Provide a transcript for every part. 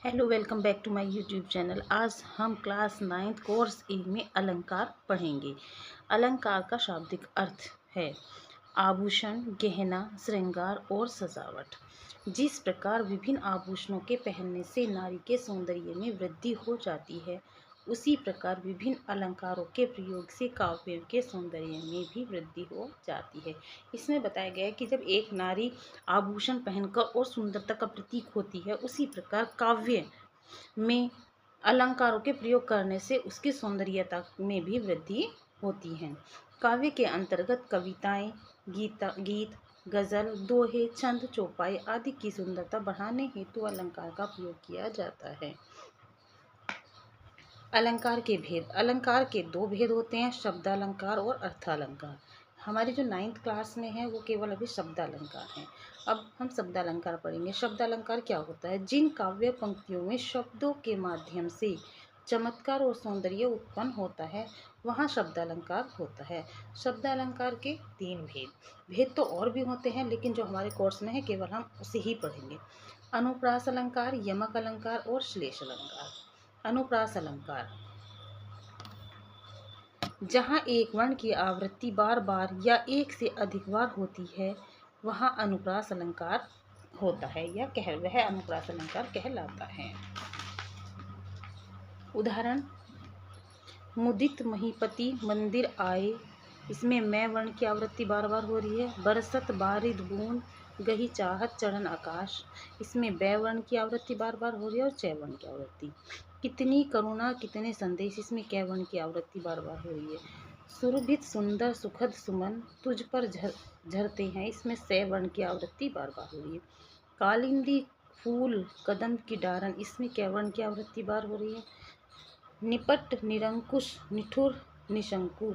Hello, welcome back to my YouTube channel. आज हम class 9th course ए में अलंकार पढ़ेंगे। अलंकार का शाब्दिक अर्थ है आभूषण, गहना, श्रृंगार और सजावट। जिस प्रकार विभिन्न आभूषणों के पहनने से नारी के सौंदर्य में वृद्धि हो जाती है, उसी प्रकार विभिन्न अलंकारों के प्रयोग से काव्य के सौंदर्य में भी वृद्धि हो जाती है। इसमें बताया गया है कि जब एक नारी आभूषण पहनकर और सुंदरता का प्रतीक होती है, उसी प्रकार काव्य में अलंकारों के प्रयोग करने से उसकी सौंदर्यता में भी वृद्धि होती है। काव्य के अंतर्गत कविताएं, गीत, गजल, दोहे, छंद, चौपाई आदि की सुंदरता बढ़ाने हेतु अलंकार का प्रयोग किया जाता है। अलंकार के भेद। अलंकार के दो भेद होते हैं, शब्दालंकार और अर्थालंकार। हमारी जो 9th क्लास में है वो केवल अभी शब्दालंकार है। अब हम शब्दालंकार पढ़ेंगे। शब्दालंकार क्या होता है? जिन काव्य पंक्तियों में शब्दों के माध्यम से चमत्कार और सौंदर्य उत्पन्न होता है, वहाँ शब्दालंकार होता है। शब्दालंकार के 3 भेद तो और भी होते हैं, लेकिन जो हमारे कोर्स में है केवल हम उसे ही पढ़ेंगे। अनुप्रास अलंकार, यमक अलंकार और श्लेष अलंकार। अनुप्रास अलंकार, जहाँ एक वर्ण की आवृत्ति बार बार या एक से अधिक बार होती है, वहाँ अनुप्रास अलंकार होता है या वह अनुप्रास अलंकार कहलाता है। उदाहरण: मुदित महीपति मंदिर आए, इसमें मैं वर्ण की आवृत्ति बार बार हो रही है। बरसत बारिद बूंद, गही चाहत चढ़न आकाश, इसमें बै वर्ण की आवृत्ति बार बार हो रही है और च वर्ण की आवृत्ति। कितनी करुणा कितने संदेश, इसमें कै वर्ण की आवृत्ति बार बार हो रही है। सुरभित सुंदर सुखद सुमन, तुझ पर झरते हैं, इसमें स वर्ण की आवृत्ति बार बार हो रही है। कालिंदी फूल कदम की डारन, इसमें कै वर्ण की आवृत्ति बार हो रही है। निपट निरंकुश निठुर निशंकु,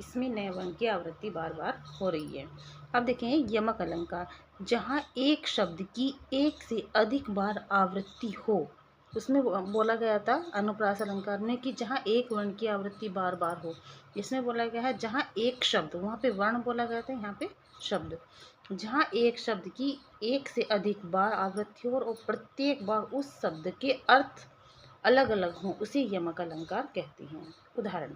इसमें नए वर्ण की आवृत्ति बार बार हो रही है। अब देखें यमक अलंकार, जहाँ एक शब्द की एक से अधिक बार आवृत्ति हो, उसमें बोला गया था अनुप्रास अलंकार में कि जहाँ एक वर्ण की आवृत्ति बार बार हो। इसमें बोला गया है जहाँ एक शब्द, वहाँ पे वर्ण बोला गया था, यहाँ पे शब्द। जहाँ एक शब्द की एक से अधिक बार आवृत्ति हो और प्रत्येक बार उस शब्द के अर्थ अलग अलग हों, उसे यमक अलंकार कहते हैं। उदाहरण: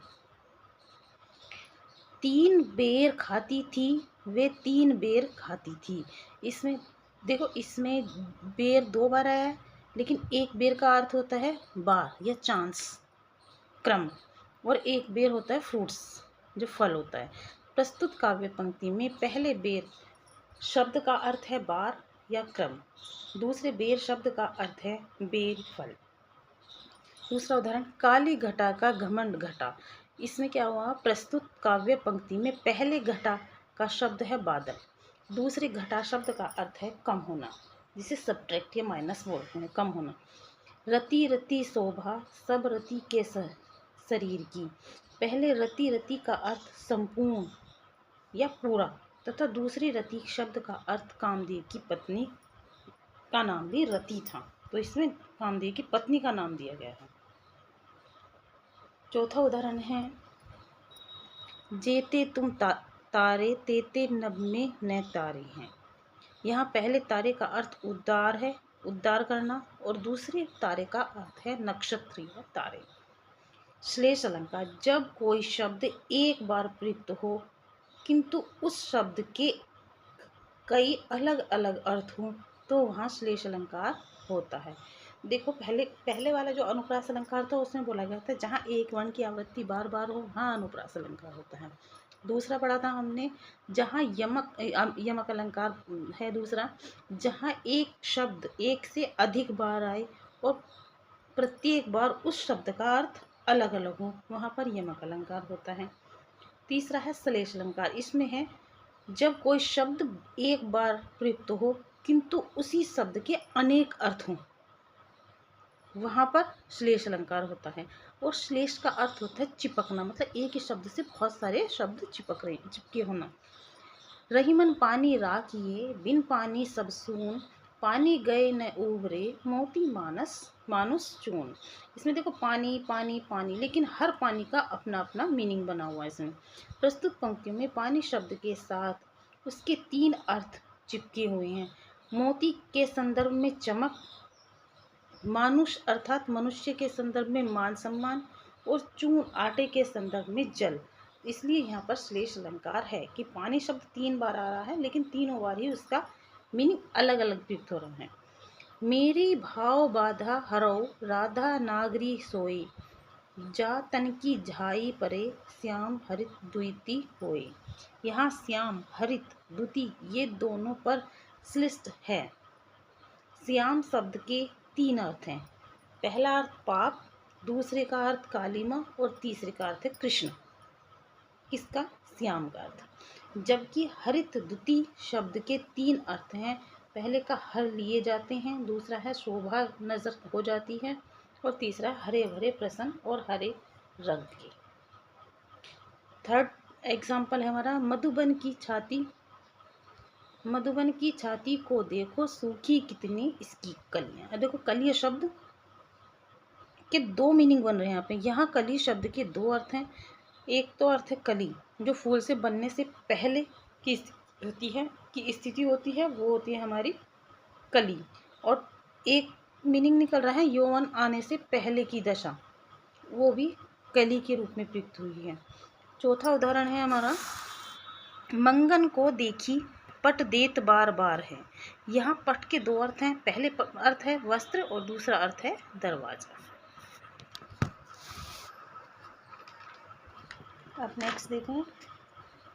3 बेर खाती थी, वे 3 बेर खाती थी। इसमें देखो, इसमें बेर 2 बार आया है, लेकिन एक बेर का अर्थ होता है बार या चांस, क्रम, और एक बेर होता है फ्रूट्स, जो फल होता है। प्रस्तुत काव्य पंक्ति में पहले बेर शब्द का अर्थ है बार या क्रम, दूसरे बेर शब्द का अर्थ है बेर, फल। दूसरा उदाहरण: काली घटा का घमंड घटा, इसमें क्या हुआ? प्रस्तुत काव्य पंक्ति में पहले घटा का शब्द है बादल, दूसरे घटा शब्द का अर्थ है कम होना, जिसे सब्ट्रैक्ट या माइनस बोलते हैं, कम होना। रति रति शोभा, सब रति के शरीर की, पहले रति रति का अर्थ संपूर्ण या पूरा, तथा दूसरी रति शब्द का अर्थ कामदेव की पत्नी का नाम भी रति था, तो इसमें कामदेव की पत्नी का नाम दिया गया है। चौथा उदाहरण है: जेते तुम तारे, तेते नभ में न तारे हैं। यहाँ पहले तारे का अर्थ उद्धार है, उद्धार करना, और दूसरे तारे का अर्थ है नक्षत्र या तारे। श्लेष अलंकार, जब कोई शब्द एक बार प्रयुक्त हो किंतु उस शब्द के कई अलग अलग अर्थ हों, तो वहाँ श्लेष अलंकार होता है। देखो, पहले वाला जो अनुप्रास अलंकार था, उसमें बोला गया था जहाँ एक वर्ण की आवृत्ति बार बार हो, वहाँ अनुप्रास अलंकार होता है। दूसरा पढ़ा था हमने, जहाँ यमक अलंकार है दूसरा, जहाँ एक शब्द एक से अधिक बार आए और प्रत्येक बार उस शब्द का अर्थ अलग अलग हो, वहाँ पर यमक अलंकार होता है। तीसरा है श्लेष अलंकार, इसमें है जब कोई शब्द एक बार प्रयुक्त हो किंतु उसी शब्द के अनेक अर्थ हों, वहाँ पर श्लेष अलंकार होता है। और श्लेष का अर्थ होता है चिपकना, मतलब एक ही शब्द से बहुत सारे शब्द चिपके होना। रहीमन पानी राखिए, बिन पानी सब सून, पानी गए न उबरे, मोती मानुस चून। इसमें देखो पानी पानी पानी, लेकिन हर पानी का अपना अपना मीनिंग बना हुआ है इसमें। प्रस्तुत पंक्तियों में पानी शब्द के साथ उसके 3 अर्थ चिपके हुए हैं। मोती के संदर्भ में चमक, मानुष अर्थात मनुष्य के संदर्भ में मान सम्मान, और चूर्ण आटे के संदर्भ में जल। इसलिए यहाँ पर श्लेष अलंकार है कि पानी शब्द 3 बार आ रहा है, लेकिन तीनों बार ही उसका मीनिंग अलग अलग प्रयुक्त हो रहा है। मेरी भाव बाधा हरौ राधा नागरी सोई, जा तन की झाई परे श्याम हरित द्विति होए। यहाँ श्याम हरित द्विति ये दोनों पर श्लिष्ट है। श्याम शब्द के 3 अर्थ हैं। पहला अर्थ पाप, दूसरे का अर्थ कालीमा और तीसरे का अर्थ है कृष्ण। इसका श्याम का अर्थ। जबकि हरित द्वितीय शब्द के 3 अर्थ हैं। पहले का हर लिए जाते हैं, दूसरा है शोभा नजर हो जाती है, और तीसरा हरे भरे प्रसन्न और हरे रंग के। थर्ड एग्जाम्पल है हमारा मधुबन की छाती। मधुबन की छाती को देखो सूखी कितनी इसकी कलियां। देखो कली शब्द के 2 मीनिंग बन रहे हैं यहाँ पे। यहाँ कली शब्द के 2 अर्थ हैं। एक तो अर्थ है कली, जो फूल से बनने से पहले की स्थिति होती है, वो होती है हमारी कली। और एक मीनिंग निकल रहा है यौवन आने से पहले की दशा, वो भी कली के रूप में प्रयुक्त हुई है। चौथा उदाहरण है हमारा मंगन को देखी पट देत बार बार है। यहाँ पट के 2 अर्थ हैं। पहले अर्थ है वस्त्र और दूसरा अर्थ है दरवाजा। अब नेक्स्ट देखें।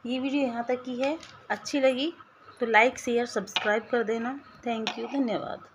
ये वीडियो यहाँ तक की है। अच्छी लगी तो लाइक शेयर सब्सक्राइब कर देना। थैंक यू, धन्यवाद।